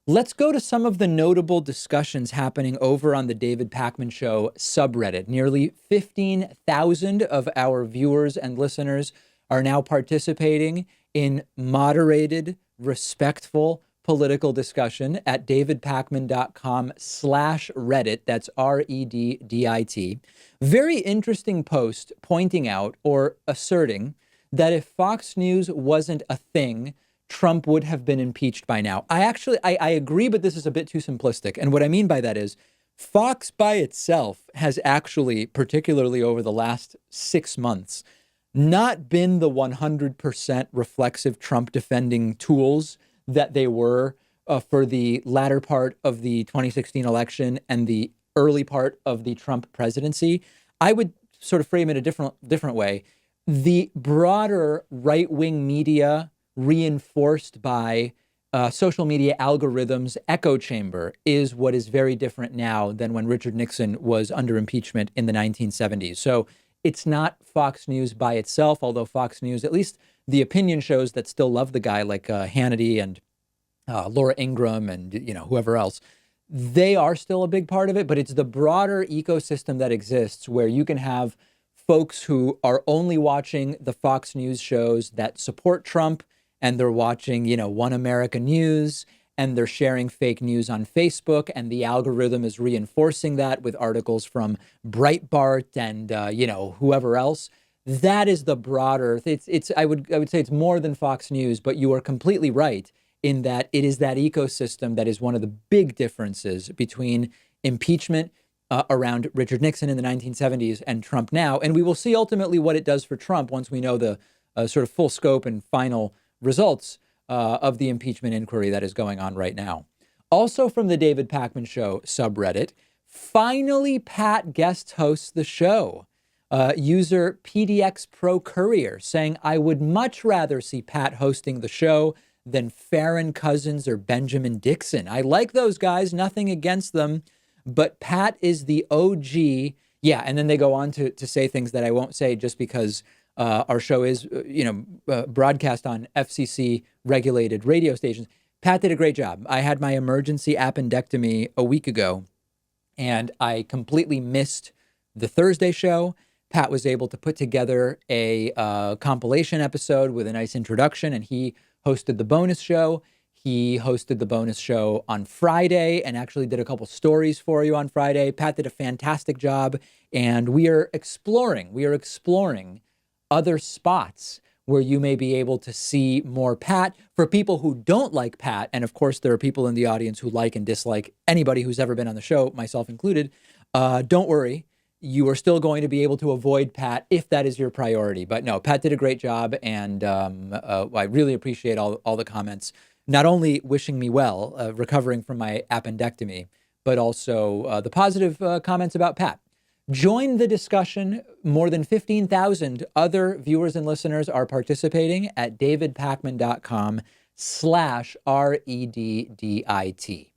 Let's go to some of the notable discussions happening over on the David Pakman Show subreddit. Nearly 15,000 of our viewers and listeners are now participating in moderated, respectful political discussion at davidpakman.com/Reddit. That's Reddit. Very interesting post pointing out or asserting that if Fox News wasn't a thing, Trump would have been impeached by now. I agree, but this is a bit too simplistic. And what I mean by that is Fox by itself has actually, particularly over the last 6 months, not been the 100% reflexive Trump defending tools that they were for the latter part of the 2016 election and the early part of the Trump presidency. I would sort of frame it a different way. The broader right-wing media reinforced by social media algorithms echo chamber is what is very different now than when Richard Nixon was under impeachment in the 1970s. So it's not Fox News by itself, although Fox News, at least the opinion shows that still love the guy like Hannity and Laura Ingraham and whoever else, they are still a big part of it. But it's the broader ecosystem that exists where you can have folks who are only watching the Fox News shows that support Trump, and they're watching, One America News, and they're sharing fake news on Facebook, and the algorithm is reinforcing that with articles from Breitbart and whoever else. That is the broader. I would say it's more than Fox News, but you are completely right in that it is that ecosystem that is one of the big differences between impeachment around Richard Nixon in the 1970s and Trump now. And we will see ultimately what it does for Trump once we know the sort of full scope and final results of the impeachment inquiry that is going on right now. Also from the David Pakman Show subreddit, finally Pat guest hosts the show. User PDX Pro Courier saying, I would much rather see Pat hosting the show than Farron Cousins or Benjamin Dixon. I like those guys, nothing against them, but Pat is the OG. Yeah, and then they go on to say things that I won't say just because our show is, broadcast on FCC regulated radio stations. Pat did a great job. I had my emergency appendectomy a week ago, and I completely missed the Thursday show. Pat was able to put together a compilation episode with a nice introduction, and he hosted the bonus show. He hosted the bonus show on Friday and actually did a couple stories for you on Friday. Pat did a fantastic job, and we are exploring other spots where you may be able to see more Pat. For people who don't like Pat, and of course there are people in the audience who like and dislike anybody who's ever been on the show, myself included, don't worry. You are still going to be able to avoid Pat if that is your priority. But no, Pat did a great job, and I really appreciate all the comments, not only wishing me well, recovering from my appendectomy, but also the positive comments about Pat. Join the discussion. More than 15,000 other viewers and listeners are participating at davidpakman.com/REDDIT.